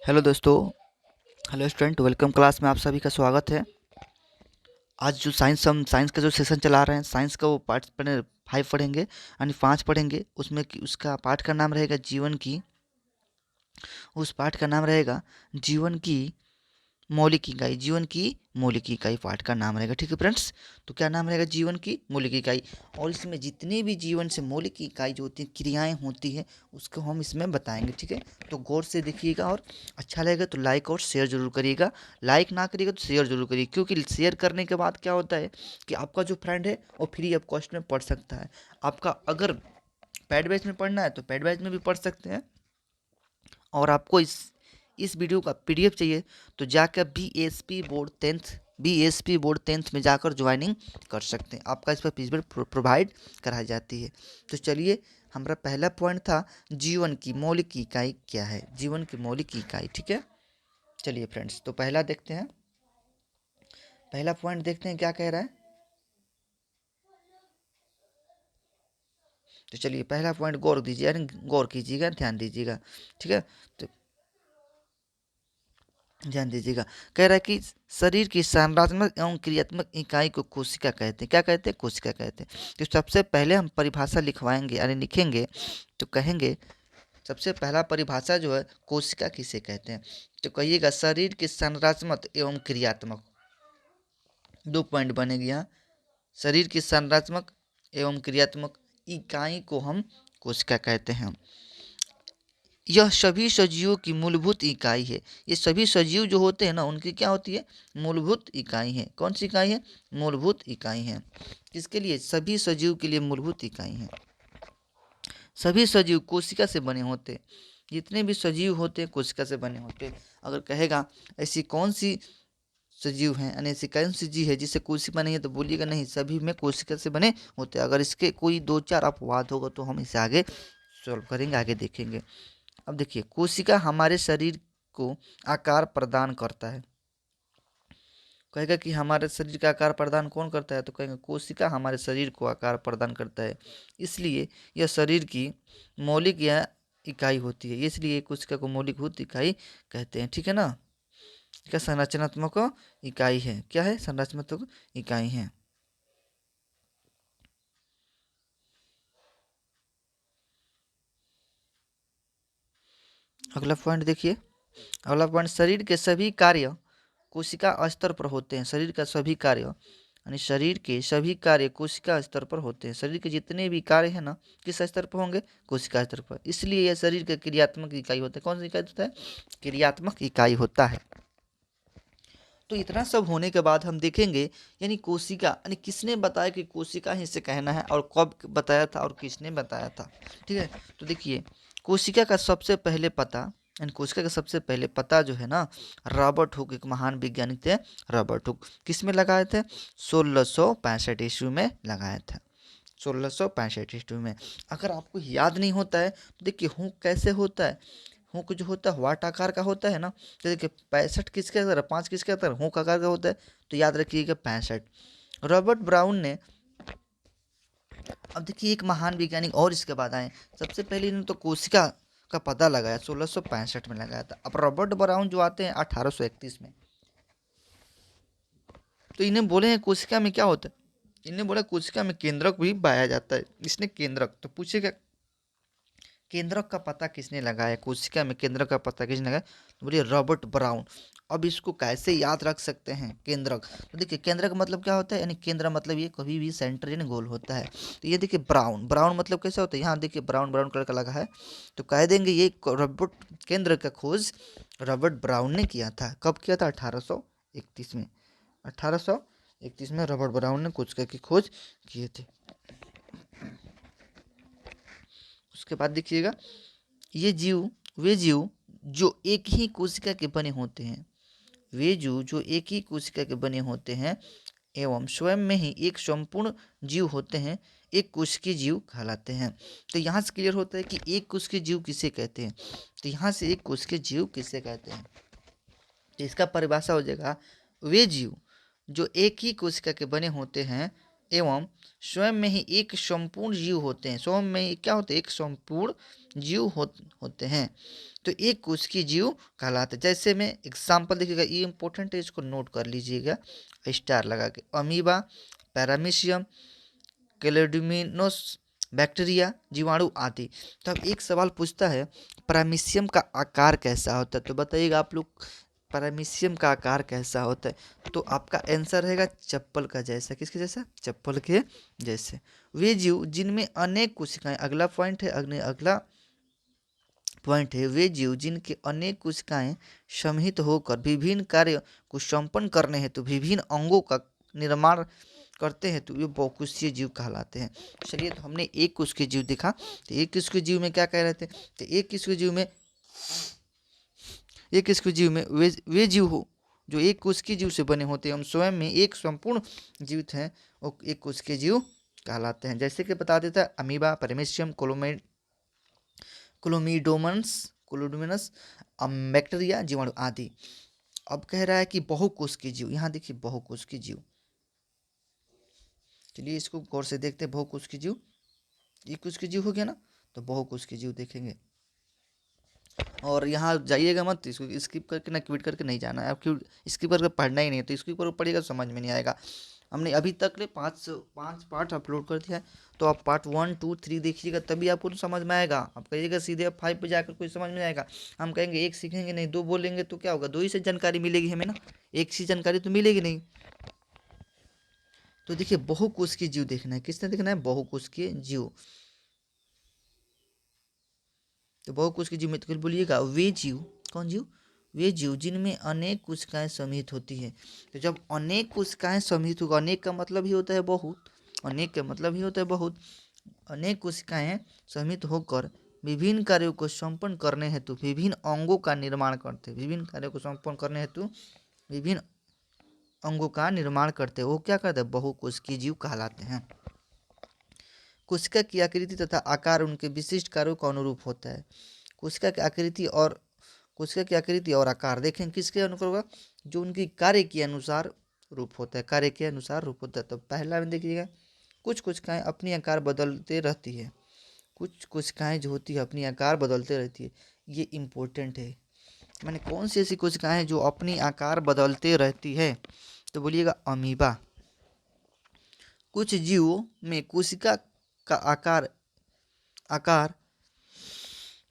Hello दोस्तों। Hello student, welcome class में आप सभी का स्वागत है। आज जो हम साइंस का जो सेशन चला रहे हैं, साइंस का वो पार्ट पढ़े 5 पढ़ेंगे यानी 5 पढ़ेंगे। उसमें उसका पाठ का नाम रहेगा जीवन की। उस पाठ का नाम रहेगा जीवन की मौलिक इकाई। जीवन की मौलिक इकाई पाठ का नाम रहेगा। ठीक है फ्रेंड्स, तो क्या नाम रहेगा? जीवन की मौलिक इकाई। और इसमें जितनी भी जीवन से मौलिक इकाई जो होती है, क्रियाएं होती है, उसको हम इसमें बताएंगे। ठीक है, तो गौर से देखिएगा और अच्छा लगेगा तो लाइक और शेयर जरूर करिएगा। लाइक ना करिएगा तो शेयर जरूर करिए, क्योंकि शेयर करने के बाद क्या होता है कि आपका जो फ्रेंड है वो फ्री ऑफ कॉस्ट में पढ़ सकता है। आपका अगर पेड बैच में पढ़ना है तो पेड बैच में भी पढ़ सकते हैं। और आपको इस वीडियो का पीडीएफ चाहिए तो जाकर बीएसपी बोर्ड 10th में जाकर ज्वाइनिंग कर सकते हैं। आपका इस पर पीडीएफ प्रोवाइड कराई जाती है। तो चलिए, हमारा पहला पॉइंट था जीवन की मौलिक इकाई क्या है। जीवन की मौलिक इकाई, ठीक है। चलिए फ्रेंड्स, तो पहला देखते हैं, पहला पॉइंट देखते हैं क्या कह रहा है। तो चलिए, पहला पॉइंट गौर दीजिए, यानी गौर कीजिएगा, ध्यान दीजिएगा। ठीक है, तो ध्यान दीजिएगा। कह रहा है कि शरीर की संरचनात्मक एवं क्रियात्मक इकाई को कोशिका कहते हैं। क्या कहते हैं? कोशिका कहते हैं। तो सबसे पहले हम परिभाषा लिखवाएंगे यानी लिखेंगे, तो कहेंगे सबसे पहला परिभाषा जो है, कोशिका किसे कहते हैं। तो कहिएगा शरीर की संरचनात्मक एवं क्रियात्मक। 2 पॉइंट बनेगी यहाँ। शरीर की संरचनात्मक एवं क्रियात्मक इकाई को हम कोशिका कहते हैं। यह सभी सजीवों की मूलभूत इकाई है। ये सभी सजीव जो होते हैं ना, उनकी क्या होती है? मूलभूत इकाई है। कौन सी इकाई है? मूलभूत इकाई है। किसके लिए? सभी सजीव के लिए मूलभूत इकाई है। सभी सजीव कोशिका से बने होते हैं। जितने भी सजीव होते हैं कोशिका से बने होते हैं। अगर कहेगा ऐसी कौन सी सजीव हैं, यानी ऐसी कौन सी जीव है जिससे कोशिका नहीं है, तो बोलिएगा नहीं, सभी में कोशिका से बने होते हैं। अगर इसके कोई 2-4 अपवाद होगा तो हम इसे आगे सॉल्व करेंगे, आगे देखेंगे। अब देखिए, कोशिका हमारे शरीर को आकार प्रदान करता है। कहेगा कि हमारे शरीर का आकार प्रदान कौन करता है, तो कहेंगे कोशिका हमारे शरीर को आकार प्रदान करता है। इसलिए यह शरीर की मौलिक या इकाई होती है। इसलिए कोशिका को मौलिकभूत इकाई कहते हैं। ठीक है ना। क्या संरचनात्मक इकाई है? क्या है? संरचनात्मक इकाई है। अगला पॉइंट देखिए। अगला पॉइंट, शरीर के सभी कार्य कोशिका स्तर पर होते हैं। शरीर का सभी कार्य यानी शरीर के सभी कार्य कोशिका स्तर पर होते हैं। शरीर के जितने भी कार्य हैं ना, किस स्तर पर होंगे? कोशिका स्तर पर। इसलिए यह शरीर का क्रियात्मक इकाई होता है। कौन सा इकाई होता है? क्रियात्मक इकाई होता है। तो इतना सब होने के बाद हम देखेंगे, यानी कोशिका, यानी किसने बताया कि कोशिका ही इसे कहना है, और कब बताया था और किसने बताया था। ठीक है, तो देखिए, कोशिका का सबसे पहले पता, यानी कोशिका का सबसे पहले पता जो है ना, रॉबर्ट हुक, एक महान वैज्ञानिक थे, रॉबर्ट हुक। किस में लगाए थे? 1665 ईस्वी में लगाया था। 1665 ईस्वी में। अगर आपको याद नहीं होता है तो देखिए, हुक कैसे होता है। हुक जो होता है वाट आकार का होता है ना। तो देखिए, 65 किसके अंदर है? 5 किसके अंदर? हुक आकार का होता है। तो याद रखिएगा 65। रॉबर्ट ब्राउन ने, अब देखिए, एक महान वैज्ञानिक और इसके बाद आए। सबसे पहले इन्होंने तो कोशिका का पता लगाया, 1665 में लगाया था। अब रॉबर्ट ब्राउन जो आते हैं 1831 में। तो इन्हें बोले हैं कोशिका में क्या होता है। इन्हें बोला कोशिका में केंद्रक भी पाया जाता है। इसने केंद्रक, तो पूछेगा केंद्रक का पता किसने लगाया? कोशिका में केंद्रक का पता किसने लगाया? तो बोलिए रॉबर्ट ब्राउन। अब इसको कैसे याद रख सकते हैं? केंद्रक, तो देखिए केंद्रक मतलब क्या होता है, यानी केंद्र मतलब ये कभी भी सेंटर यानी गोल होता है। तो ये देखिए ब्राउन, ब्राउन मतलब कैसा होता है, यहाँ देखिए ब्राउन ब्राउन कलर का लगा है। तो कह देंगे ये रॉबर्ट, केंद्र का खोज रॉबर्ट ब्राउन ने किया था। कब किया था? 1831 में। 1831 में रॉबर्ट ब्राउन ने कोशिका की खोज किए थे। उसके बाद देखिएगा, ये जीव, वे जीव जो एक ही कोशिका के बने होते हैं, वे जीव जो एक ही कोशिका के बने होते हैं एवं स्वयं में ही एक संपूर्ण जीव होते हैं, एक कोशिकीय जीव कहलाते हैं। तो यहाँ से क्लियर होता है कि एक कोशिकीय जीव किसे कहते हैं। तो यहाँ से एक कोशिकीय जीव किसे कहते हैं, तो इसका परिभाषा हो जाएगा, वे जीव जो एक ही कोशिका के बने होते हैं एवं स्वयं में ही एक संपूर्ण जीव होते हैं। स्वयं में ही क्या होते हैं? एक संपूर्ण जीव होते हैं। तो एक कोशिकीय जीव कहलाते हैं। जैसे में एग्जाम्पल देखिएगा, ये इंपॉर्टेंट है, इसको नोट कर लीजिएगा स्टार लगा के। अमीबा, पैरामीशियम, क्लेडोमोनास, बैक्टीरिया, जीवाणु आदि। तो अब एक सवाल पूछता है, पैरामीशियम का आकार कैसा होता है? तो बताइएगा आप लोग, पैरामीशियम का आकार कैसा होता है? तो आपका आंसर रहेगा चप्पल का जैसा। किसके जैसा? चप्पल के जैसे। वे जीव जिनमें अनेक कोशिकाएं, अगला पॉइंट है, अगला पॉइंट है, वे जीव जिनके अनेक कोशिकाएं समूहित होकर विभिन्न कार्य को संपन्न करने हेतु विभिन्न अंगों का निर्माण करते हैं, तो ये बहुकोषीय जीव कहलाते हैं। चलिए, तो हमने एक कोशिकीय जीव देखा। तो एक कोशिकीय जीव में क्या कह रहे थे? तो एक कोशिकीय जीव में वे जीव हो जो एक कोशिकीय जीव से बने होते हैं, हम स्वयं में एक संपूर्ण जीवित हैं, वो एक कोशिकीय जीव कहलाते हैं। जैसे कि बता देता है, अमीबा, पैरामीशियम, क्लोडोमोनास, बैक्टीरिया, जीवाणु आदि। अब कह रहा है कि बहुकोशिकीय जीव। यहाँ देखिए, बहुकोशिकीय जीव। चलिए इसको गौर से देखते हैं। बहुकोशिकीय जीव, एक कोशिकीय जीव हो गया ना, तो बहुकोशिकीय जीव देखेंगे। और यहाँ जाइएगा मत, इसको स्किप करके ना, क्विट करके नहीं जाना है। आप क्यों स्किप करके पढ़ना ही नहीं है, तो स्किप करके पढ़िएगा, समझ में नहीं आएगा। हमने अभी तक ले पाँच पार्ट अपलोड कर दिया है, तो आप पार्ट 1, 2, 3 देखिएगा, तभी आपको समझ में आएगा। आप कहिएगा सीधे 5 पे जाकर कोई समझ में आएगा। हम कहेंगे एक सीखेंगे नहीं, दो बोलेंगे, तो क्या होगा? दो ही से जानकारी मिलेगी हमें ना, एक से जानकारी तो मिलेगी नहीं। तो देखिए, बहुकोशिकीय जीव देखना है। किसने देखना है? बहुकोशिकीय जीव। तो बहुकोशिकीय जीव में तो बोलिएगा वे जीव। कौन जीव? वे जीव जिनमें अनेक कोशिकाएं समूहित होती है। तो जब अनेक कोशिकाएं समूहित होगा, अनेक का मतलब ही होता है बहुत, अनेक का मतलब ही होता है बहुत। अनेक कोशिकाएं समूहित होकर विभिन्न कार्यों को संपन्न करने हेतु विभिन्न अंगों का निर्माण करते हैं। विभिन्न कार्यों को संपन्न करने हेतु विभिन्न अंगों का निर्माण करते हैं, वो क्या करते हैं? बहुकोशिकीय जीव कहलाते हैं। कोशिका की आकृति तथा आकार उनके विशिष्ट कार्यों को अनुरूप होता है। कोशिका की आकृति और आकार देखें किसके अनुसार होगा? जो उनकी कार्य के अनुसार रूप होता है, कार्य के अनुसार रूप होता है। तो पहला में देखिएगा, कुछ कोशिकाएं अपनी आकार बदलते रहती है। कुछ कोशिकाएं जो होती है अपनी आकार बदलते रहती है, ये इम्पोर्टेंट है। मैंने कौन सी ऐसी कोशिकाएं जो अपनी आकार बदलते रहती है? तो बोलिएगा अमीबा। कुछ जीवों में कोशिका का आकार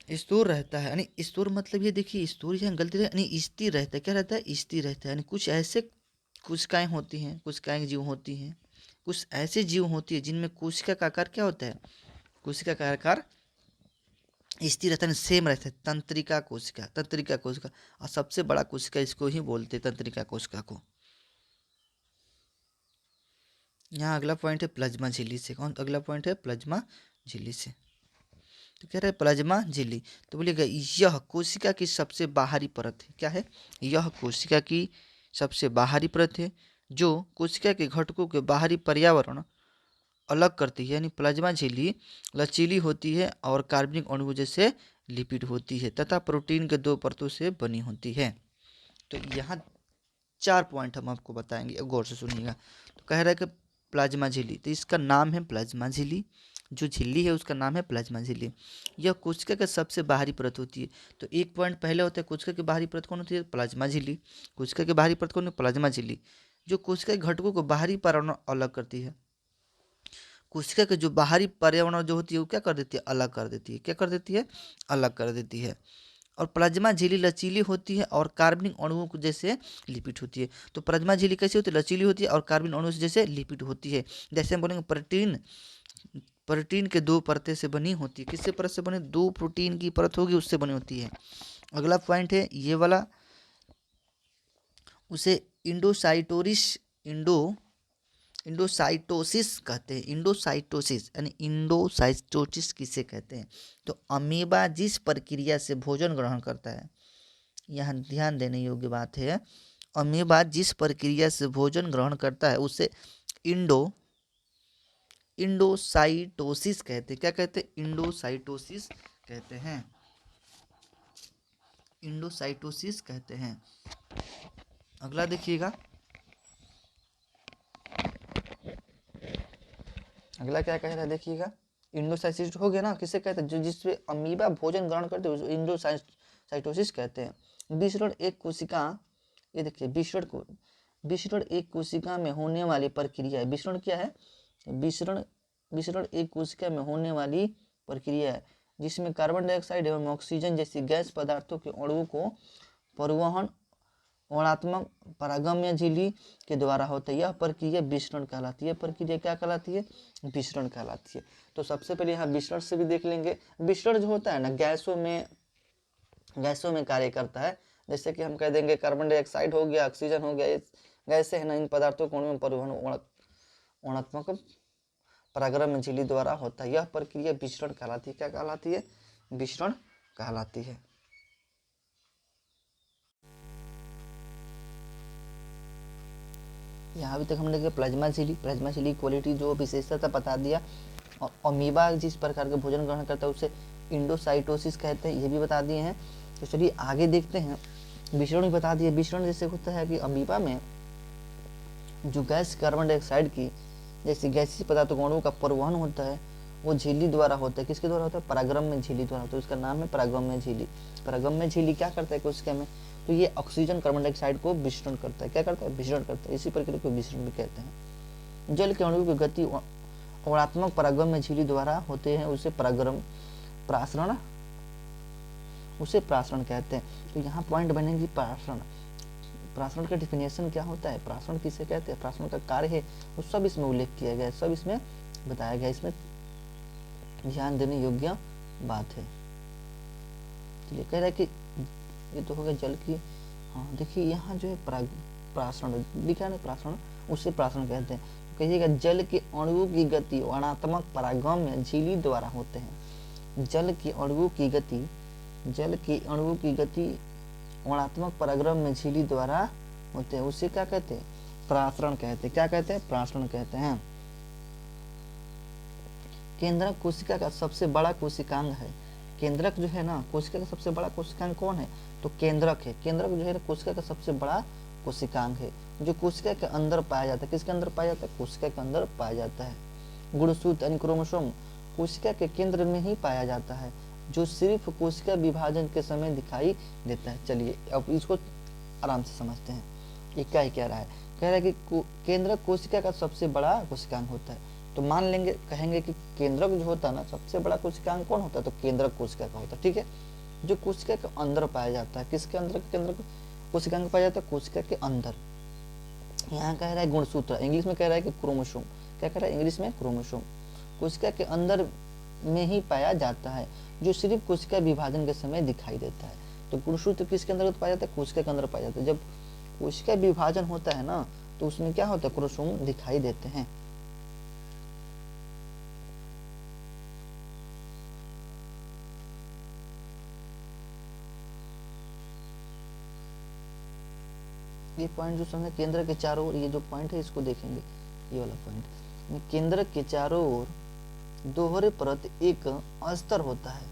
स्थिर रहता है, यानी स्थिर मतलब ये देखिए, स्थिर यहाँ गलती है, यानी स्थिर रहता है। क्या रहता है? स्थिर रहता है। यानी कुछ ऐसे कोशिकाएं होती हैं, कोशिकाएं जीव होती हैं, कुछ ऐसे जीव होती है जिनमें कोशिका का आकार क्या होता है? कोशिका का आकार स्थिर रहता है, सेम रहता है। तंत्रिका कोशिका, और सबसे बड़ा कोशिका इसको ही बोलते हैं, तंत्रिका कोशिका को। यहाँ अगला पॉइंट है प्लाज्मा झिल्ली से। कौन अगला पॉइंट है? प्लाज्मा झिल्ली से। तो कह रहे हैं प्लाज्मा झिल्ली। तो बोलिएगा यह कोशिका की सबसे बाहरी परत है। क्या है? यह कोशिका की सबसे बाहरी परत है, जो कोशिका के घटकों के बाहरी पर्यावरण अलग करती है। यानी प्लाज्मा झिल्ली लचीली होती है और कार्बनिक अणुओं जैसे लिपिड होती है तथा प्रोटीन के 2 परतों से बनी होती है। तो यहाँ 4 पॉइंट हम आपको बताएंगे, गौर से सुनिएगा। तो कह रहा है कि प्लाज्मा झिल्ली, तो इसका नाम है प्लाज्मा झिल्ली। जो झिल्ली है उसका नाम है प्लाज्मा झिल्ली। यह कोशिका का सबसे बाहरी परत होती है। तो एक पॉइंट पहले होता है, कोशिका की बाहरी परत कौन होती है? प्लाज्मा झिल्ली। कोशिका की बाहरी परत कौन है? प्लाज्मा झिल्ली, जो कोशिका के घटकों को बाहरी पर्यावरण अलग करती है। कोशिका के जो बाहरी पर्यावरण जो होती है वो क्या कर देती है? अलग कर देती है। क्या कर देती है? अलग कर देती है। और प्लाज्मा झिल्ली लचीली होती है और कार्बनिक अणुओं को जैसे लिपिड होती है। तो प्लाज्मा झिल्ली कैसी होती है? लचीली होती है और कार्बनिक अणुओं से जैसे लिपिड होती है। जैसे हम बोलेंगे प्रोटीन के 2 परतें से बनी होती है। किससे परत से बने? 2 प्रोटीन की परत होगी, उससे बनी होती है। अगला पॉइंट है ये वाला, उसे इंडोसाइटोसिस कहते हैं। इंडोसाइटोसिस, यानी इंडोसाइटोसिस किसे कहते हैं? तो अमीबा जिस प्रक्रिया से भोजन ग्रहण करता है, यहाँ ध्यान देने योग्य बात है, अमीबा जिस प्रक्रिया से भोजन ग्रहण करता है उसे इंडोसाइटोसिस कहते हैं। क्या कहते हैं? इंडोसाइटोसिस कहते हैं। इंडोसाइटोसिस कहते हैं। अगला देखिएगा, अगला क्या कह रहा है देखिएगा, इंडोसाइटोसिस हो गया ना, किसे कहते हैं, जो जिसमें अमीबा भोजन ग्रहण करते हैं इंडोसाइटोसिस कहते हैं। विसरण एक कोशिका, ये देखिए विसरण एक कोशिका में होने वाली प्रक्रिया है। विसरण क्या है? विसरण विसरण एक कोशिका में होने वाली प्रक्रिया है जिसमें कार्बन डाइऑक्साइड एवं ऑक्सीजन जैसी गैस पदार्थों के अणुओं को परिवहन वर्णात्मक परागम्य झिल्ली के द्वारा होता है। यह प्रक्रिया विसरण कहलाती है। प्रक्रिया क्या कहलाती है? विसरण कहलाती है। तो सबसे पहले यहाँ विसरण से भी देख लेंगे। विसरण जो होता है ना, गैसों में कार्य करता है। जैसे कि हम कह देंगे कार्बन डाइऑक्साइड हो गया, ऑक्सीजन हो गया, ये गैसें है ना, इन पदार्थों को में परिवहन वर्णात्मक परागम्य झिल्ली द्वारा होता है। यह प्रक्रिया विसरण कहलाती है। क्या कहलाती है? विसरण कहलाती है। यहाँ अभी तक हमने देखा प्लाज्मा झिल्ली क्वालिटी जो विशेषता बता दिया। और अमीबा जिस प्रकार के भोजन ग्रहण करता है उसे इंडोसाइटोसिस कहते हैं, ये भी बता दिए हैं। तो चलिए आगे देखते हैं। विसरण भी बता दिए। विसरण जैसे होता है कि अमीबा में जो गैस कार्बन डाइऑक्साइड की जैसे गैसीय पदार्थों अणुओं का परिवहन होता है वो झिल्ली द्वारा होता है। किसके द्वारा होता है? परागम्य झिल्ली द्वारा होता है। उसका नाम है परागम्य झिल्ली। परागम्य झिल्ली क्या करता है कोशिका में? तो ये ऑक्सीजन कार्बन डाइऑक्साइड को विसरण करता है। क्या करता है? विसरण करता है। इसी प्रक्रिया को विसरण भी कहते हैं। जल के अणुओं की गति वर्णात्मक परागम्य झिल्ली द्वारा होते हैं, उसे प्रासरण कहते हैं। तो यहाँ पॉइंट बनेगी प्रासरण। प्रासरण का डिफिनेशन क्या होता है? प्रासरण किसे कहते हैं? प्रासरण का कार्य है वो सब इसमें उल्लेख किया गया है, सब इसमें बताया गया। इसमें ध्यान देने योग्य बात है। चलिए कह रहा है कि ये तो हो गया जल की। हाँ देखिए यहाँ जो है प्रासरण लिखा है ना, प्रासरण, उसे प्रासरण कहते हैं। तो कहिएगा जल के अणुओं की गति वर्णात्मक परागम्य झिल्ली द्वारा होते हैं। जल के अणुओं की गति वर्णात्मक परागम्य झिल्ली द्वारा होते हैं, उसे क्या कहते हैं? प्रासरण कहते हैं। क्या कहते हैं? प्रासरण कहते हैं। केंद्रक कोशिका का सबसे बड़ा कोशिकांग है। केंद्रक जो है ना, कोशिका का सबसे बड़ा कोशिकांग कौन है? तो केंद्रक है। केंद्रक जो है ना कोशिका का सबसे बड़ा कोशिकांग है, जो कोशिका के अंदर पाया जाता है। किसके अंदर पाया जाता है? कोशिका के अंदर पाया जाता है। गुणसूत्र यानी क्रोमोसोम कोशिका के केंद्र में ही पाया जाता है, जो सिर्फ कोशिका विभाजन के समय दिखाई देता है। चलिए अब इसको आराम से समझते हैं। ये क्या ही कह रहा है? कह रहा है कि केंद्रक कोशिका का सबसे बड़ा कोशिकांग होता है। तो मान लेंगे, कहेंगे कि केंद्रक जो होता है ना, सबसे बड़ा कोशिकांग कौन होता है? तो केंद्रक कोशिका का होता है। ठीक है, जो कोशिका के अंदर पाया जाता है। किसके अंदर केंद्रक कोशिकांग पाया जाता है? कोशिका के अंदर। यहाँ कह रहा है गुणसूत्र, इंग्लिश में कह रहा है कि क्रोमोसोम। क्या कह रहा है इंग्लिश में? क्रोमोसोम। कोशिका के अंदर में ही पाया जाता है, जो सिर्फ कोशिका विभाजन के समय दिखाई देता है। तो गुणसूत्र किसके अंदर पाया जाता है? कोशिका के अंदर पाया जाता है। जब कोशिका विभाजन होता है ना, तो उसमें क्या होता है? क्रोमोसोम दिखाई देते हैं। ये पॉइंट जो समझे, केंद्र के चारों ओर ये जो पॉइंट है इसको देखेंगे, ये वाला पॉइंट। केंद्र के चारों ओर दोहरे परत एक अस्तर होता है।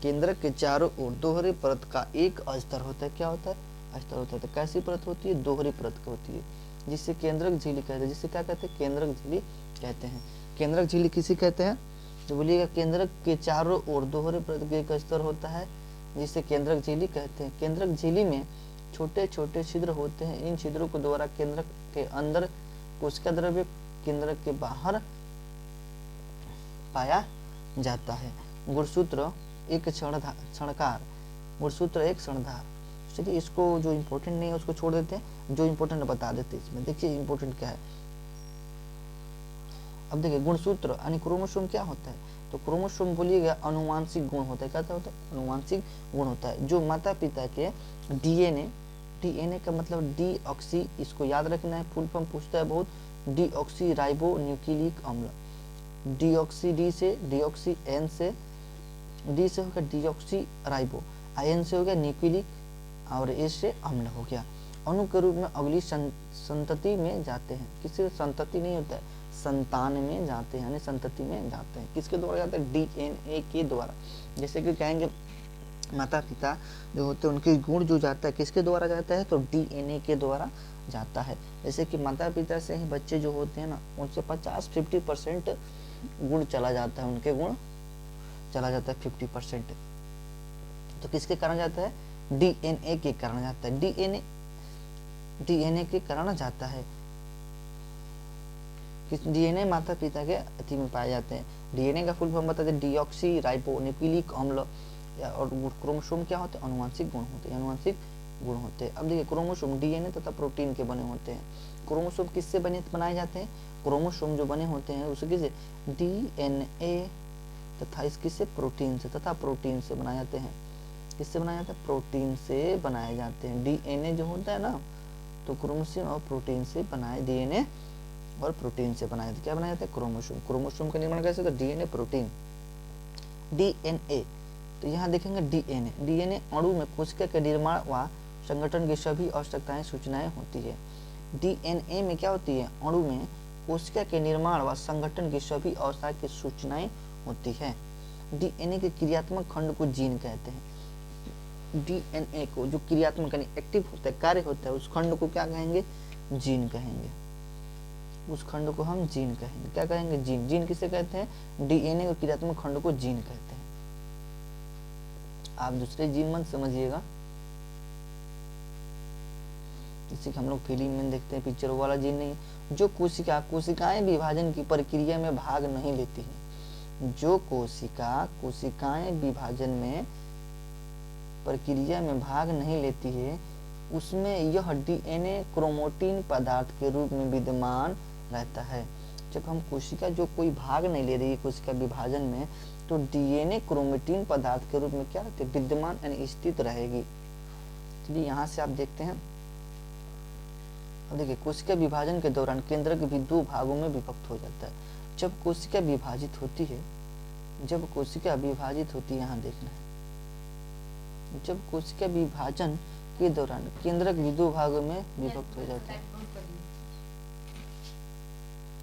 केंद्र के चारों ओर दोहरे परत का एक अस्तर होता है। क्या होता है? अस्तर होता है। तो कैसी परत होती है? दोहरी परत की होती है, जिससे केंद्रक झिल्ली कहते हैं। जिससे क्या कहते हैं? केंद्रक झिल्ली कहते हैं। केंद्रक झिल्ली किसे कहते हैं? तो बोलिएगा केंद्रक के चारों ओर दोहरे परत का एक अस्तर होता है, जिसे केंद्रक झिल्ली कहते हैं। केंद्रक झिल्ली में छोटे छोटे छिद्र होते हैं। इन छिद्रों के द्वारा केंद्रक के अंदर कोशिका द्रव्य केंद्रक के बाहर पाया जाता है। गुणसूत्र एक क्षणकार, गुणसूत्र एक क्षणधार। चलिए इसको जो इम्पोर्टेंट नहीं है उसको छोड़ देते हैं, जो इम्पोर्टेंट बता देते हैं इसमें। देखिए इम्पोर्टेंट क्या है। अब देखिए गुणसूत्र यानी क्रोमोसोम क्या होता है? तो क्रोमोसोम बोलिएगा अनुवांशिक गुण होता है। क्या होता है? अनुवांशिक गुण होता है, जो माता पिता के डीएनए का मतलब डीऑक्सी, इसको याद रखना है, फुल फॉर्म पूछता है बहुत। डीऑक्सी राइबो न्यूक्लिक अम्ल। डीऑक्सी डी से, डीऑक्सी एन से, डी से होगा डीऑक्सी राइबो, आयन से हो गया न्यूक्लिक और ए से अम्ल हो गया। अणु के रूप में अगली संतति में जाते हैं। किसी संतति नहीं होता है, संतान में जाते हैं, यानी संतति में जाते हैं। किसके द्वारा जाते हैं? डीएनए के द्वारा। जैसे कि कहेंगे माता पिता जो होते हैं उनके गुण जो जाता है किसके द्वारा जाता है? तो डीएनए के द्वारा जाता है। जैसे कि माता पिता से ही बच्चे जो होते हैं ना, उनसे 50-50% गुण चला जाता है, उनके गुण चला जाता है 50%। तो किसके कारण जाता है? डीएनए के कारण जाता है। डीएनए के कारण जाता है। डीएनए माता पिता के अति में पाए जाते हैं। डीएनए का फुल फॉर्म बताते हैं डीऑक्सी राइबोन्यूक्लिक अम्ल। और क्रोमोसोम क्या होते हैं? अनुवांशिक गुण होते हैं, अनुवांशिक गुण होते हैं। अब देखिए क्रोमोसोम डीएनए तथा प्रोटीन के बने होते हैं। क्रोमोसोम किससे बनाए जाते हैं? क्रोमोसोम जो बने होते हैं उसके से डीएनए तथा इसकी से प्रोटीन से, तथा प्रोटीन से बनाए जाते हैं। किससे बनाया जाता है? प्रोटीन से बनाए जाते हैं। डीएनए जो होता है ना, तो क्रोमोसोम और प्रोटीन से बनाए, डीएनए और प्रोटीन से बनाया जाता है। क्या बनाया जाता है? क्रोमोसोम। क्रोमोसोम का निर्माण कैसे होता है? DNA protein. डीएनए, तो यहाँ देखेंगे डीएनए। डीएनए अणु में कोशिका के निर्माण व संगठन की सभी आवश्यकताएं सूचनाएं होती है। डीएनए में क्या होती है? अणु में कोशिका के निर्माण व संगठन की सभी अवस्थाएं की सूचनाएं होती है। डीएनए के क्रियात्मक खंड को जीन कहते हैं। डीएनए को जो क्रियात्मक यानी एक्टिव होता है, कार्य होता है, उस खंड को क्या कहेंगे? जीन कहेंगे। उस खंड को हम जीन कहेंगे। क्या कहेंगे? जीन। जीन किसे कहते हैं? डीएनए के क्रियात्मक खंड को जीन कहते हैं। आप दूसरे जीन मत समझिएगा, इसी को हम लोग फिल्म में देखते हैं, पिक्चर वाला जीन नहीं। जो कोशिकाएं विभाजन की प्रक्रिया में भाग नहीं लेती है, जो कोशिकाएं विभाजन में प्रक्रिया में भाग नहीं लेती है, उसमें यह डीएनए क्रोमैटिन पदार्थ के रूप में विद्यमान रहता है। जब हम कोशिका जो कोई भाग नहीं ले रही है कोशिका विभाजन में, तो डीएनए क्रोमैटिन पदार्थ के रूप में क्या रहते? विद्यमान यानी स्थित रहेगी। चलिए यहाँ से आप देखते हैं। अब देखिए कोशिका विभाजन के दौरान केंद्रक भी दो भागों में विभक्त हो जाता है। जब कोशिका विभाजित होती है, यहाँ देखना है, जब कोशिका विभाजन के दौरान केंद्रक भी दो भागों में विभक्त हो जाता है।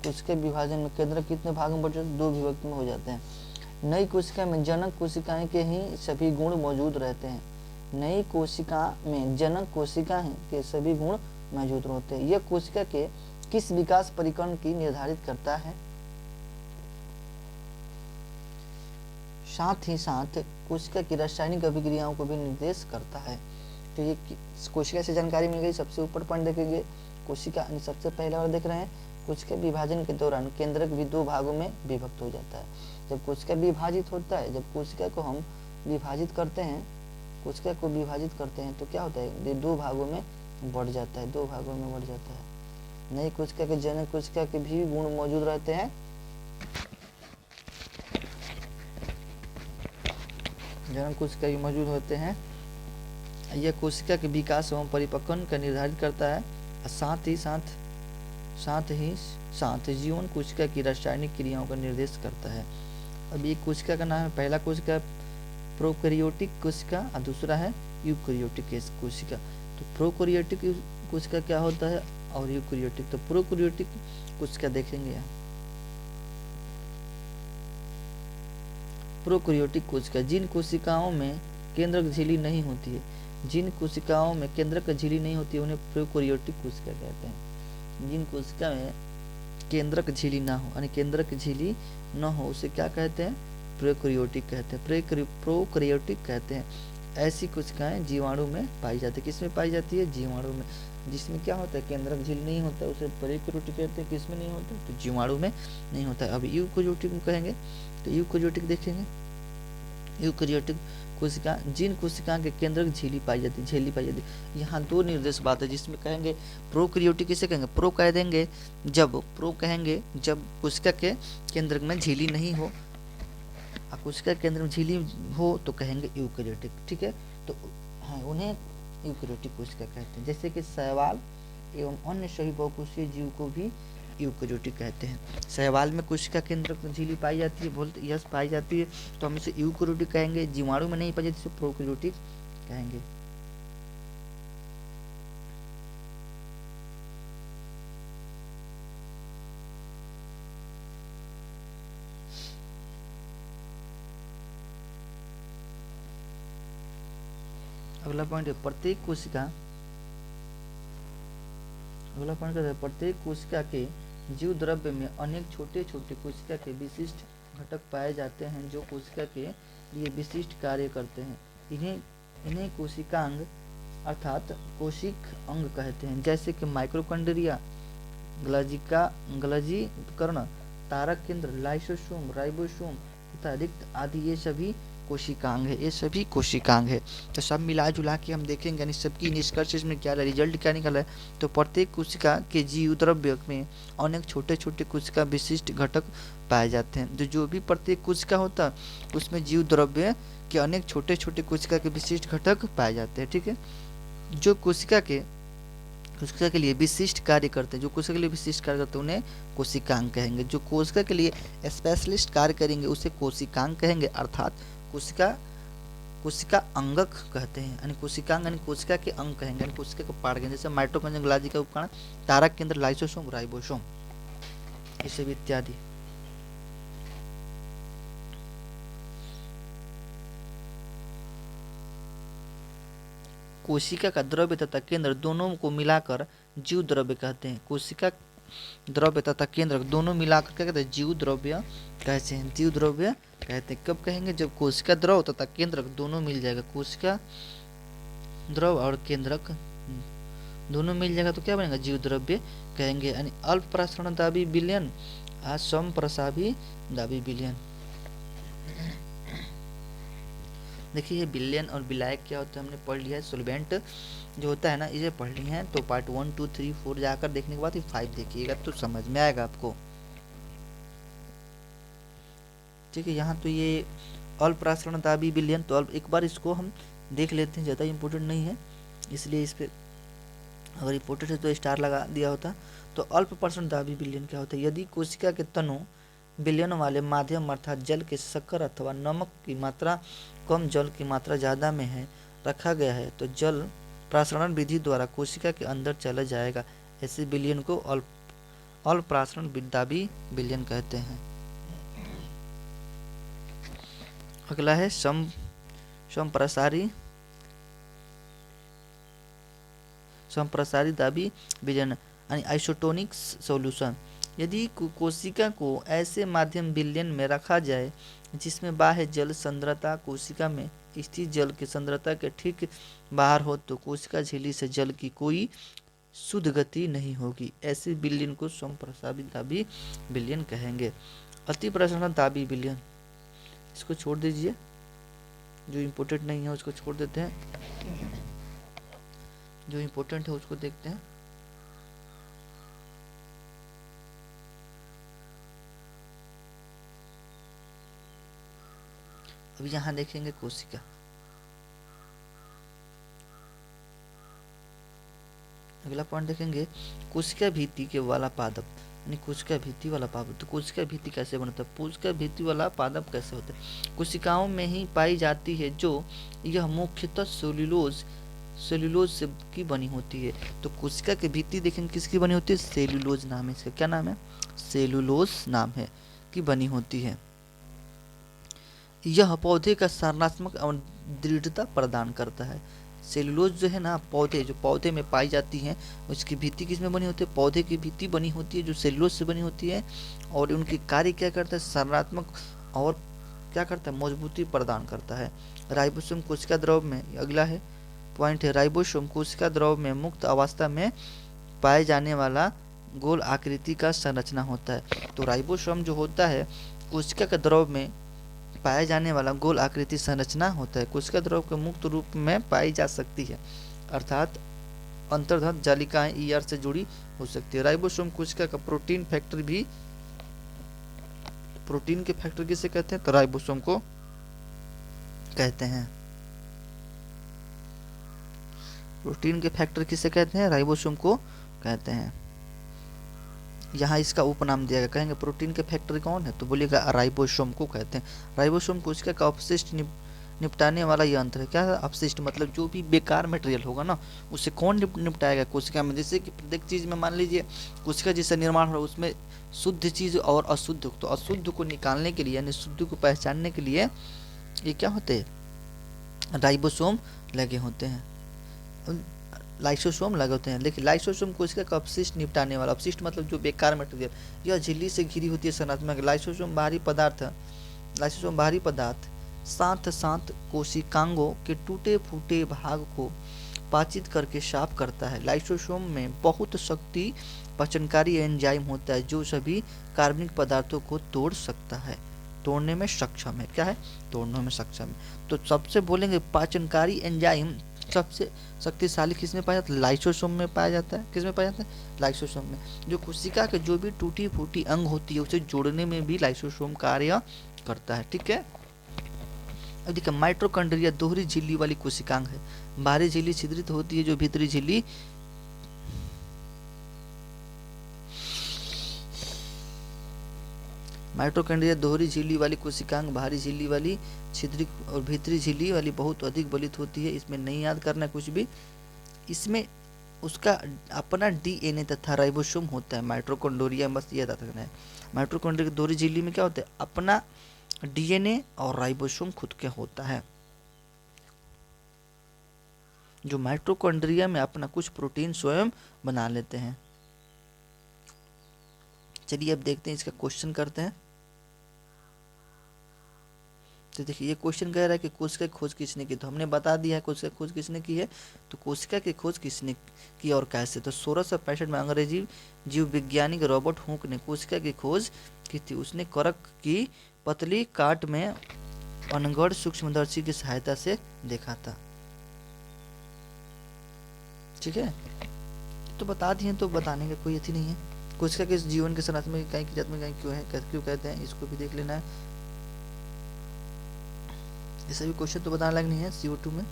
कोशिका विभाजन में केंद्रक कितने भागों में बढ़ जाते हैं? दो विभक्त में हो जाते हैं। नई कोशिका में जनक कोशिकाएं के ही सभी गुण मौजूद रहते हैं। नई कोशिका में जनक कोशिका के सभी गुण मौजूद होते हैं। यह कोशिका के किस विकास परिक्रम की निर्धारित करता है? साथ ही साथ कोशिका की रासायनिक अभिक्रियाओं को भी निर्देश करता है। तो ये कोशिका से जानकारी मिल गई। सबसे ऊपर पॉइंट देखेंगे कोशिका, सबसे पहले और देख रहे हैं कोशिका विभाजन के दौरान केंद्रक भी दो भागों में विभक्त हो जाता है। जब कोशिका विभाजित होता है, जब कोशिका को हम विभाजित करते हैं, तो क्या होता है? ये दो भागों में बढ़ जाता है, नई कोशिका के जनक कोशिका के भी गुण मौजूद रहते हैं। जनक कोशिका भी मौजूद होते हैं। यह कोशिका के विकास एवं परिपक्वन का निर्धारित करता है। साथ ही जीवन कोशिका की रासायनिक क्रियाओं का निर्देश करता है। अब ये कोशिका का नाम है, पहला कोशिका प्रोकैरियोटिक कोशिका और दूसरा है यूकैरियोटिक कोशिका। तो प्रोकैरियोटिक कोशिका क्या होता है और यूकैरियोटिक, तो प्रोकैरियोटिक कोशिका देखेंगे यहाँ। प्रोकैरियोटिक कोशिका, जिन कोशिकाओं में केंद्रक झिल्ली नहीं होती है, उन्हें प्रोकैरियोटिक कोशिका कहते हैं। जिन कोशिका में केंद्रक झिल्ली ना हो, यानी केंद्रक झिल्ली न हो, उसे क्या कहते हैं? प्रोकैरियोटिक कहते हैं, प्रोकैरियोटिक कहते हैं। ऐसी कोशिकाएं जीवाणु में पाई जाती है। किसमें पाई जाती है? जीवाणु में। जिसमें क्या होता है? केंद्रक झिल्ली नहीं होता है, उसे प्रोकैरियोटिक कहते हैं। किसमें नहीं होता? तो जीवाणु में नहीं होता है। अब यूकैरियोटिक में कहेंगे, तो यूकैरियोटिक देखेंगे। यूकैरियोटिक कोशिका, जिन कोशिका के केंद्रक झिल्ली पाई जाती है। यहाँ दो निर्देश बात है, जिसमें कहेंगे प्रोकैरियोटिक किसे कहेंगे? जब कोशिका के केंद्रक में झिल्ली नहीं हो, कोशिका के केंद्र में झिल्ली हो तो कहेंगे यूकैरियोटिक। ठीक है, तो हाँ, उन्हें यूकैरियोटिक कोशिका कहते हैं। जैसे कि शैवाल एवं अन्य सभी बहुकोषीय जीव को भी यूकैरियोटिक कहते हैं। शैवाल में कोशिका केंद्रक में झिल्ली पाई जाती है, पाई जाती है, तो हम इसे यूकैरियोटिक कहेंगे। जीवाणु में नहीं पाई जाती, इसे प्रोकैरियोटिक कहेंगे। अगला पॉइंट है प्रत्येक कोशिका के जीव द्रव्य में अनेक छोटे छोटे कोशिका के विशिष्ट घटक पाए जाते हैं जो कोशिका के लिए विशिष्ट कार्य करते हैं। इन्हें कोशिकांग अर्थात कोशिक अंग कहते हैं, जैसे कि माइक्रोकंड्रिया, गल्गी उपकरण, तारक केंद्र, लाइसोसोम, राइबोसोम तथा रिक्त आदि ये सभी कोशिकांग है। ये सभी कोशिकांग है। तो सब मिला जुला के हम देखेंगे यानी सबकी निष्कर्ष इसमें क्या रिजल्ट क्या निकला है। तो प्रत्येक कोशिका के जीव द्रव्य में अनेक छोटे छोटे कोशिका विशिष्ट घटक पाए जाते हैं। तो जो भी प्रत्येक कोशिका होता है उसमें जीव द्रव्य के अनेक छोटे छोटे कोशिका के विशिष्ट घटक पाए जाते हैं। ठीक है, जो कोशिका के लिए विशिष्ट कार्य करते हैं, जो कोशिका के लिए विशिष्ट कार्य करते हैं उन्हें कोशिकांग कहेंगे। जो कोशिका के लिए स्पेशलिस्ट कार्य करेंगे उसे कोशिकांग कहेंगे, अर्थात कोशिका अंगक कहते हैं। यानी कोशिकांग यानी कोशिका के अंग कहेंगे, यानी कोशिका को पार्ट कहेंगे, जैसे माइटोकॉन्ड्रिया, गल्गी का उपकरण, तारक केंद्र, लाइसोसोम, राइबोसोम, ये सब इत्यादि। कोशिका का द्रव्य तथा केंद्र दोनों को मिलाकर जीव द्रव्य कहते हैं। कोशिका द्रव्य तथा केंद्र दोनों मिलाकर क्या कहते हैं? जीव द्रव्य कहते हैं। जीव द्रव्य कहते हैं। कब कहेंगे? जब कोशिका द्रव तथा केंद्रक दोनों मिल जाएगा। कोशिका द्रव और केंद्रक दोनों मिल जाएगा तो क्या बनेगा? जीव द्रव्य कहेंगे। यानी अल्प प्रसारण दाबी विलयन, सम प्रसावी दाबी विलयन। देखिए ये विलयन और विलायक क्या होता है हमने पढ़ लिया है। सोलवेंट जो होता है ना, इसे पढ़ लिए हैं तो पार्ट 1, 2, 3, 4 जाकर देखने के बाद 5 देखिएगा तो समझ में आएगा आपको। ठीक है, यहाँ तो ये अल्परासरण दाबी विलयन, तो एक बार इसको हम देख लेते हैं, ज़्यादा इम्पोर्टेंट नहीं है इसलिए इस पर अगर इम्पोर्टेंट है तो स्टार लगा दिया होता। तो अल्प प्रसारण दाबी विलयन क्या होता है? यदि कोशिका के तनु विलयन वाले माध्यम अर्थात जल के शक्कर अथवा नमक की मात्रा कम, जल की मात्रा ज़्यादा में है रखा गया है तो जल प्रासरण विधि द्वारा कोशिका के अंदर चला जाएगा। ऐसे विलयन को अल्प प्रासरण दाबी विलयन कहते हैं। अगला है संप्रसारी दाबी विलयन यानी आइसोटोनिक सॉल्यूशन। यदि कोशिका को ऐसे माध्यम विलयन में रखा जाए जिसमें बाह्य जल सांद्रता कोशिका में स्थित जल की सांद्रता के ठीक बाहर हो तो कोशिका झिल्ली से जल की कोई शुद्ध गति नहीं होगी। ऐसे विलयन को संप्रसारी दाबी विलयन कहेंगे। अति प्रसारण दाबी विलयन, इसको छोड़ दीजिए, जो इम्पोर्टेंट नहीं है उसको छोड़ देते हैं, जो इम्पोर्टेंट है उसको देखते हैं। अब यहाँ देखेंगे कोशिका। अगला पॉइंट देखेंगे कोशिका भित्ति के वाला पादप, यानी कोशिका भित्ति वाला पादप। तो कोशिका भित्ति कैसे बनता है? कोशिका भित्ति वाला पादप कैसे होता है? कोशिकाओं में ही पाई जाती है जो यह मुख्यतः सेल्यूलोज से की बनी होती है। तो कोशिका की भित्ति देखेंगे किसकी बनी होती है? सेल्यूलोज नाम है इसका। क्या नाम है? सेल्यूलोज नाम है की बनी होती है। यह पौधे का संरचनात्मक और दृढ़ता प्रदान करता है। सेलुलोज जो है ना, पौधे में पाई जाती हैं, उसकी भित्ति किस में बनी होती है? पौधे की भित्ति बनी होती है जो सेलुलोज से बनी होती है। और उनकी कार्य क्या करता है? संरचनात्मक और क्या करता है? मजबूती प्रदान करता है। राइबोसोम कोशिका द्रव में, अगला है पॉइंट है, राइबोसोम कोशिका द्रव में मुक्त अवस्था में पाए जाने वाला गोल आकृति का संरचना होता है। तो राइबोसोम जो होता है कोशिका के द्रव में पाया जाने वाला गोल आकृति संरचना होता है। कोशिका द्रव के मुक्त रूप में पाई जा सकती है, अर्थात अंतर्गत जालिकाएं ईआर से जुड़ी हो सकती है। राइबोसोम कोशिका का प्रोटीन फैक्टर भी, प्रोटीन के फैक्टर किसे कहते हैं? तो राइबोसोम को कहते हैं। प्रोटीन के फैक्टर किसे कहते हैं? राइबोसोम को कहते हैं। यहाँ इसका उपनाम दिया गया, कहेंगे प्रोटीन के फैक्टर कौन है? तो बोलिएगा राइबोसोम को कहते हैं। राइबोसोम कोशिका का अपशिष्ट निपटाने वाला यंत्र है। क्या है अपशिष्ट? मतलब जो भी बेकार मटेरियल होगा ना उसे कौन निपटाएगा कोशिका में? जैसे कि प्रत्येक चीज में मान लीजिए कोशिका जिससे निर्माण हो रहा है उसमें शुद्ध चीज और अशुद्ध, तो अशुद्ध को निकालने के लिए यानी शुद्ध को पहचानने के लिए ये क्या होते हैं? राइबोसोम लगे होते हैं। लाइसोसोम लगे होते हैं। देखिए लाइसोसोम कोशिका का अपशिष्ट निपटाने वाला, अपशिष्ट मतलब जो बेकार मटेरियल, यह झिल्ली से घिरी होती है संरचना। लाइसोसोम बाहरी पदार्थ, लाइसोसोम बाहरी पदार्थ साथ साथ कोशिकांगों के टूटे फूटे भाग को पाचित करके साफ करता है। लाइसोसोम में बहुत शक्ति पाचनकारी एंजाइम होता है जो सभी कार्बनिक पदार्थों को तोड़ सकता है, तोड़ने में सक्षम है। क्या है? तोड़ने में सक्षम है। तो सबसे बोलेंगे पाचनकारी एंजाइम सबसे शक्तिशाली किसमें पाया जाता है? लाइसोसोम में पाया जाता है। किसमें पाया जाता है? लाइसोसोम में। जो कोशिका के जो भी टूटी फूटी अंग होती है उसे जोड़ने में भी लाइसोसोम कार्य करता है। ठीक है। अब देखिए माइटोकॉन्ड्रिया दोहरी झिल्ली वाली कोशिकांग है। बाहरी झिल्ली छिद्रित होती है, जो भीतरी झिल्ली माइटोकॉन्ड्रिया दोहरी झिल्ली वाली कोशिकांग बाहरी झिल्ली वाली छिद्रित और भीतरी झिल्ली वाली बहुत अधिक बलित होती है। इसमें नहीं याद करना कुछ भी, इसमें उसका अपना डीएनए तथा राइबोसोम होता है। माइटोकॉन्ड्रिया बस ये याद रखना है। माइटोकॉन्ड्रिया की दोहरी झिल्ली में क्या होता है? अपना डीएनए और राइबोसोम खुद के होता है। जो माइटोकॉन्ड्रिया में अपना कुछ प्रोटीन स्वयं बना लेते हैं। चलिए अब देखते हैं, इसका क्वेश्चन करते हैं। तो देखिए ये क्वेश्चन कह रहा है कि कोशिका की खोज किसने की, तो हमने बता दिया है कोशिका की खोज किसने की है। तो कोशिका की खोज किसने की और कैसे? तो 1665 में अंग्रेजी जीव वैज्ञानिक रॉबर्ट हुक ने कोशिका की खोज की थी। उसने करक की पतली काट में अनगढ़ सूक्ष्मदर्शी की सहायता से देखा था। ठीक है, तो बता दिए, तो बताने का कोई अथी नहीं है। कोशिका के जीवन के संरचना में कहीं क्रियात्मक कहीं क्यों है, क्यों कहते हैं, इसको भी देख लेना है। ये सभी क्वेश्चन तो बताने लायक नहीं है। CO2 में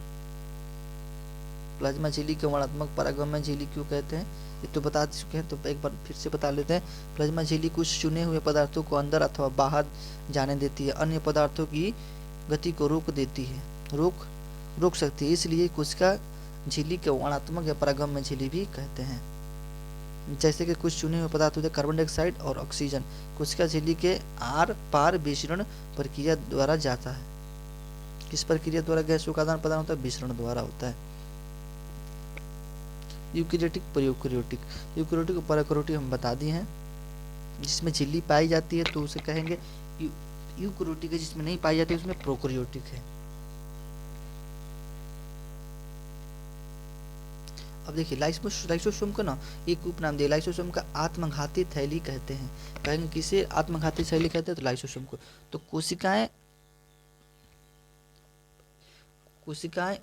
प्लाज्मा झिल्ली को वर्णात्मक परागमय झिल्ली क्यों कहते हैं, ये तो बता चुके हैं, तो एक बार फिर से बता लेते हैं। प्लाज्मा झिल्ली कुछ चुने हुए पदार्थों को अंदर अथवा बाहर जाने देती है, अन्य पदार्थों की गति को रोक देती है, रोक सकती है, इसलिए कोशिका झिल्ली के वर्णात्मक या परागमय झिल्ली भी कहते हैं। जैसे कि कुछ चुने हुए पदार्थ होते हैं कार्बन डाइऑक्साइड और ऑक्सीजन, कोशिका झिल्ली के आर पार विसरण प्रक्रिया द्वारा जाता है। किस प्रक्रिया द्वारा गैसों का आदान प्रदान होता है? विसरण द्वारा होता है। यूकेरियोटिक प्रोकैरियोटिक, यूकेरियोटिक और प्रोकैरियोटिक हम बता दिए हैं। जिसमें झिल्ली पाई जाती है तो उसे कहेंगे यूकेरियोटिक है, जिसमें नहीं पाई जाती है उसमें प्रोकैरियोटिक है। अब देखिए लाइसोसोम को ना एक उपनाम दिया, लाइसोसोम का आत्मघाती थैली कहते हैं। कहेंगे किसे आत्मघाती थैली कहते हैं? तो लाइसोसोम को। तो कोशिकाएं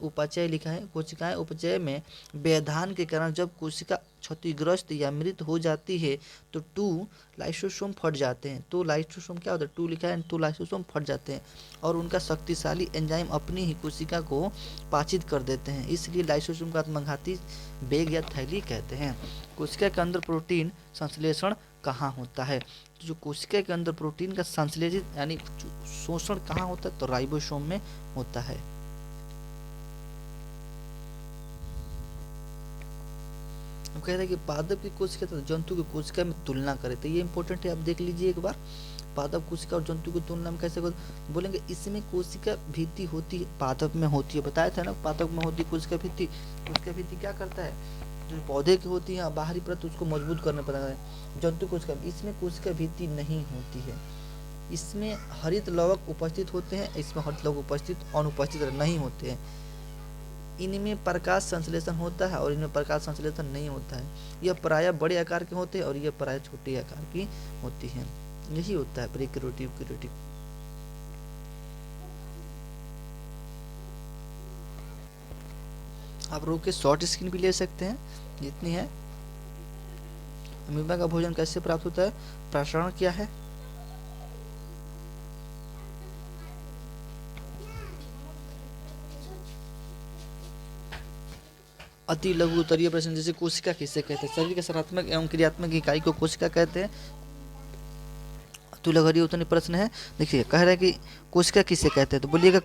उपचय लिखा है। कोशिकाएं उपचय में व्यवधान के कारण जब कोशिका क्षतिग्रस्त या मृत हो जाती है तो 2 लाइसोसोम फट जाते हैं। तो लाइसोसोम क्या होता है? 2 लिखा है, 2 लाइसोसोम फट जाते हैं और उनका शक्तिशाली एंजाइम अपनी ही कोशिका को पाचित कर देते हैं, इसलिए लाइसोसोम का आत्मघाती बैग या थैली कहते हैं। कोशिका के अंदर प्रोटीन संश्लेषण कहाँ होता है? जो कोशिका के अंदर प्रोटीन का संश्लेषित यानी शोषण कहाँ होता है? तो राइबोसोम में होता है। कह रहे हैं कि पादप की कोशिका तो जंतु की कोशिका में तुलना करें, तो ये इंपॉर्टेंट है, आप देख लीजिए एक बार। पादप कोशिका और जंतु की तुलना में कैसे बोलेंगे? इसमें कोशिका भित्ति होती है, पादप में होती है, बताया था ना, पादप में होती है कोशिका भित्ति। कोशिका भित्ति क्या करता है? जो पौधे की होती है बाहरी परत उसको मजबूत करने पड़ता है। जंतु कोशिका, इसमें कोशिका भित्ति नहीं होती है। इसमें हरित लवक उपस्थित होते हैं, इसमें हरित लवक उपस्थित अनुपस्थित नहीं होते हैं। इनमें प्रकाश संश्लेषण होता है और इनमें प्रकाश संश्लेषण नहीं होता है। यह प्रायः बड़े आकार के होते हैं और यह प्रायः छोटे आकार की होती हैं। यही होता है प्रोकैरियोटिक यूकेरियोटिक। आप रोक के शॉर्ट स्क्रीन भी ले सकते हैं जितनी है। अमीबा का भोजन कैसे प्राप्त होता है? प्रसारण क्या है? अति लघु उत्तरीय प्रश्न, जैसे कोशिका किसे कहते हैं? शरीर के संरचनात्मक एवं क्रियात्मक इकाई को कोशिका कहते हैं। अति लघु उत्तरीय प्रश्न है। देखिए कह रहा है कि कोशिका किसे कहते हैं, तो बोलिएगा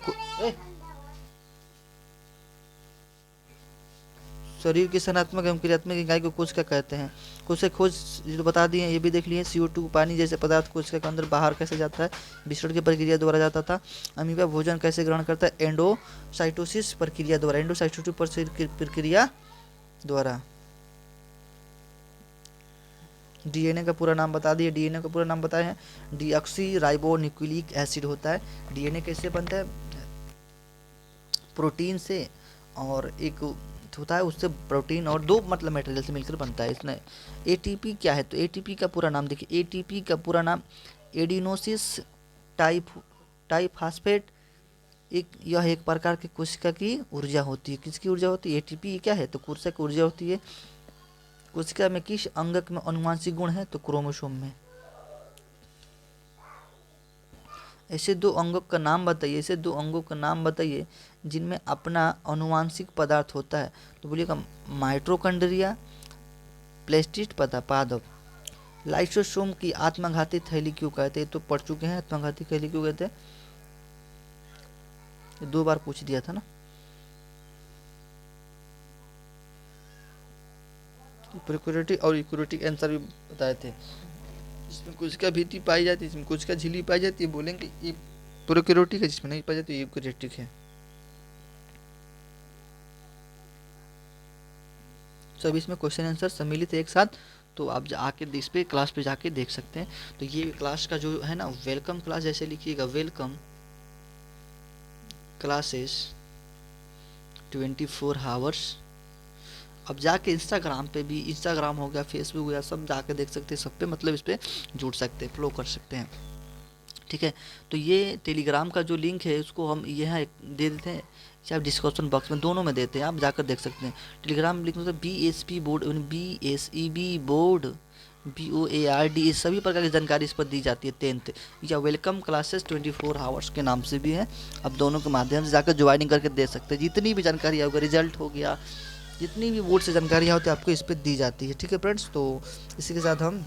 शरीर की संरचनात्मक एवं क्रियात्मक इकाई को कोशिका कहते हैं। कोशिका खोज जो बता दिए, ये भी देख लिए। CO2 पानी जैसे पदार्थ कोशिका के अंदर बाहर कैसे जाता है? विसरण की प्रक्रिया द्वारा जाता था। अमीबा भोजन कैसे ग्रहण करता है? एंडोसाइटोसिस प्रक्रिया द्वारा। एंडोसाइटोसिस प्रक्रिया द्वारा। डीएनए का पूरा नाम बता दिए, डीएनए का पूरा नाम बताए हैं, डीऑक्सी राइबो न्यूक्लिक एसिड होता है। डीएनए कैसे बनता है? प्रोटीन से, और एक होता है उससे प्रोटीन और दो मतलब मटेरियल से मिलकर बनता है। इसमें एटीपी क्या है? तो एटीपी का पूरा नाम देखिए, एटीपी का पूरा नाम एडिनोसिस टाइफास्फेट। यह एक प्रकार की कोशिका की ऊर्जा होती है। किसकी ऊर्जा होती है? एटीपी क्या है? तो कोशिका की ऊर्जा होती है। कोशिका में किस अंगक में अनुवांशिक गुण है? तो क्रोमोसोम में। ऐसे दो अंगों का नाम बताइए, ऐसे दो अंगों का नाम बताइए जिनमें अपना अनुवांशिक पदार्थ होता है। तो बोलिएगा माइटोकॉन्ड्रिया, प्लेस्टिड पादप। लाइसोसोम की आत्मघाती थैली क्यों कहते हैं? तो पढ़ चुके हैं, आत्मघाती थैली क्यों कहते हैं? 2 बार पूछ दिया था ना। प्रोक्योरिटिक और यूकोरियोटिक आंसर भी बताए थे। जिसमें कोशिका भीति पाई जाती है, जिसमें कोशिका झिल्ली पाई जाती है, बोलेंगे ये प्रोक्योरियोटिक है। जिसमें नहीं पाई जाती यूकोरियोटिक है। सब इसमें क्वेश्चन आंसर सम्मिलित है एक साथ। तो आप आके इस पे क्लास पे जाके देख सकते हैं। तो ये क्लास का जो है ना, वेलकम क्लास जैसे लिखिएगा, वेलकम क्लासेस 24 आवर्स। अब जाके इंस्टाग्राम पे भी, इंस्टाग्राम हो गया, फेसबुक हो गया, सब जाके देख सकते हैं। सब पे मतलब इस पे जुड़ सकते हैं, फ्लो कर सकते हैं। ठीक है। तो ये टेलीग्राम का जो लिंक है उसको हम यहाँ दे देते हैं, चाहे डिस्क्रिप्शन बॉक्स में, दोनों में देते हैं, आप जाकर देख सकते हैं। टेलीग्राम लिंक मतलब BSP board, BSEB board, BOARD, ये सभी प्रकार की जानकारी इस पर दी जाती है। 10th या वेलकम क्लासेस 24 आवर्स के नाम से भी है। अब दोनों के माध्यम से जाकर ज्वाइनिंग करके दे सकते हैं। जितनी भी जानकारी होगा, रिजल्ट हो गया, जितनी भी बोर्ड से जानकारी होती है आपको इस पर दी जाती है। ठीक है फ्रेंड्स, तो इसी के साथ हम